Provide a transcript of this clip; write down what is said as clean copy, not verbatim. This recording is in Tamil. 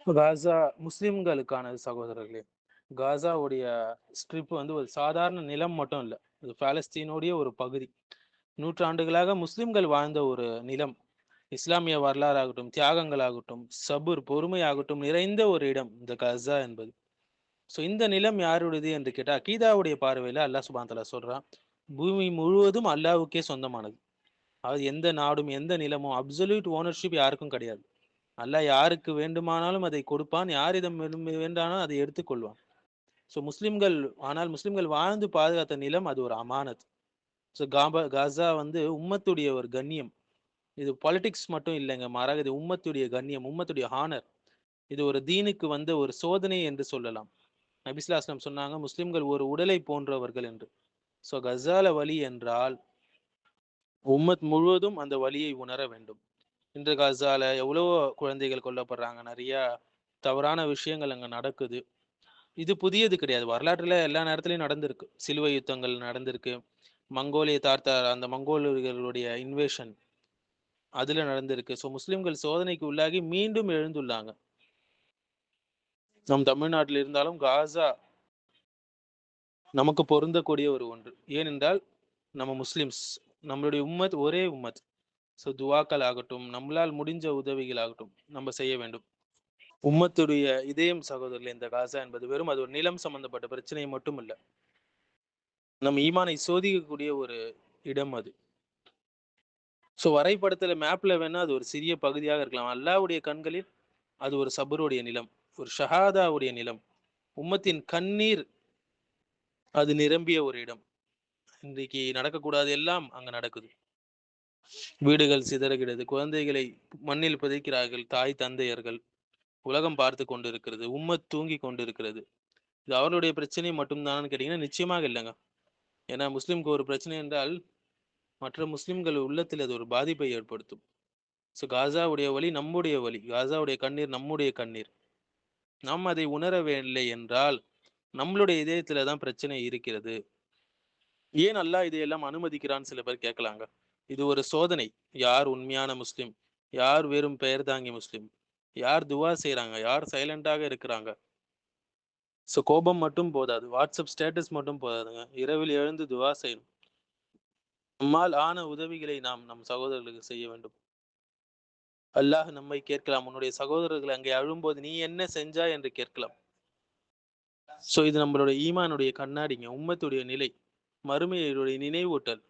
காசா முஸ்லிம்களுக்கான சகோதரர்களே, காசாவுடைய ஸ்ட்ரிப் வந்து ஒரு சாதாரண நிலம் மட்டும் இல்ல. இது பாலஸ்தீனுடைய ஒரு பகுதி. நூற்றாண்டுகளாக முஸ்லிம்கள் வாழ்ந்த ஒரு நிலம். இஸ்லாமிய வரலாறாகட்டும், தியாகங்களாகட்டும், சபுர் பொறுமையாகட்டும் நிறைந்த ஒரு இடம் இந்த கஸா என்பது. இந்த நிலம் யாருடையது என்று கேட்டா, அகீதாவுடைய பார்வையில அல்லாஹ் சுப்ஹானஹு வ தஆலா சொல்றான், பூமி முழுவதும் அல்லாஹ்வுக்கே சொந்தமானது. அது எந்த நாடும், எந்த நிலமும் அப்சல்யூட் ஓனர்ஷிப் யாருக்கும் கிடையாது. அல்லாஹ் யாருக்கு வேண்டுமானாலும் அதை கொடுப்பான், யாரிடம் வேண்டாலும் அதை எடுத்துக்கொள்வான். முஸ்லிம்கள் வாழ்ந்து பாதுகாத்த நிலம் அது ஒரு அமானத். காசா வந்து உம்மத்துடைய ஒரு கண்ணியம். இது பாலிடிக்ஸ் மட்டும் இல்லைங்க, மாறாக இது உம்மத்துடைய கண்ணியம், உம்மத்துடைய ஹானர். இது ஒரு தீனுக்கு வந்த ஒரு சோதனை என்று சொல்லலாம். நபி ஸல்லல்லாஹு அலைஹி வஸல்லம் சொன்னாங்க, முஸ்லிம்கள் ஒரு உடலை போன்றவர்கள் என்று. கஸால வலி என்றால் உம்மத் முழுவதும் அந்த வலியை உணர வேண்டும். இன்று கஸால எவ்வளவோ குழந்தைகள் கொல்லப்படுறாங்க, நிறைய தவறான விஷயங்கள் அங்க நடக்குது. இது புதியது கிடையாது, வரலாற்றுல எல்லா நேரத்திலயும் நடந்திருக்கு. சிலுவை யுத்தங்கள் நடந்திருக்கு, மங்கோலிய தார்த்தார் அந்த மங்கோலியர்களுடைய இன்வேஷன் அதுல நடந்திருக்கு. முஸ்லிம்கள் சோதனைக்கு உள்ளாகி மீண்டும் எழுந்துள்ளாங்க. நம் தமிழ்நாட்டில் இருந்தாலும் காசா நமக்கு பொருந்தக்கூடிய ஒரு ஒன்று. ஏனென்றால் நம்ம முஸ்லிம்ஸ், நம்மளுடைய உம்மத் ஒரே உம்மத். துவாக்கள் ஆகட்டும், நம்மளால் முடிஞ்ச உதவிகள் ஆகட்டும் நம்ம செய்ய வேண்டும். உம்மத்துடைய இதயம் சகோதரர்கள், இந்த காசா என்பது வெறும் அது ஒரு நிலம் சம்பந்தப்பட்ட பிரச்சனை மட்டும் இல்ல, நம்ம ஈமானை சோதிக்கக்கூடிய ஒரு இடம் அது. வரைபடத்துல மேப்ல வேணா அது ஒரு சிறிய பகுதியாக இருக்கலாம். அல்லாஹ்வுடைய கண்களில் அது ஒரு சபருடைய நிலம், ஒரு ஷஹாதாவுடைய நிலம், உம்மத்தின் கண்ணீர் அது நிரம்பிய ஒரு இடம். இன்றைக்கு நடக்கக்கூடாது எல்லாம் அங்க நடக்குது. வீடுகள் சிதறுகிறது, குழந்தைகளை மண்ணில் புதைக்கிறார்கள் தாய் தந்தையர்கள், உலகம் பார்த்து கொண்டிருக்கிறது, உம்மத் தூங்கி கொண்டிருக்கிறது. இது அவருடைய பிரச்சனை மட்டும்தான்னு கேட்டீங்கன்னா நிச்சயமாக இல்லைங்க. ஏன்னா முஸ்லிம்க்கு ஒரு பிரச்சனை என்றால் மற்ற முஸ்லிம்கள் உள்ளத்தில் அது ஒரு பாதிப்பை ஏற்படுத்தும். காசாவுடைய வலி நம்முடைய வலி, காசாவுடைய கண்ணீர் நம்முடைய கண்ணீர். நாம் அதை உணரவில்லை என்றால் நம்மளுடைய இதயத்துல தான் பிரச்சனை இருக்கிறது. ஏன் அல்லாஹ் இதையெல்லாம் அனுமதிக்கிறான்னு சில பேர் கேட்கலாங்க. இது ஒரு சோதனை. யார் உண்மையான முஸ்லிம், யார் வெறும் பெயர் தாங்கி முஸ்லிம், யார் துவா செய்யறாங்க, யார் சைலண்டாக இருக்கிறாங்க. கோபம் மட்டும் போதாது, வாட்ஸ்அப் ஸ்டேட்டஸ் மட்டும் போதாதுங்க, இரவில் எழுந்து துவா செய்யணும். நம்மால் ஆன உதவிகளை நாம் நம் சகோதரர்களுக்கு செய்ய வேண்டும். அல்லாஹ் நம்மை கேட்கலாம், உன்னுடைய சகோதரர்கள் அங்கே அழும்போது நீ என்ன செஞ்சா என்று கேட்கலாம். இது நம்மளுடைய ஈமானுடைய கண்ணாடிங்க, உம்மத்துடைய நிலை, மறுமையுடைய நினைவூட்டல்.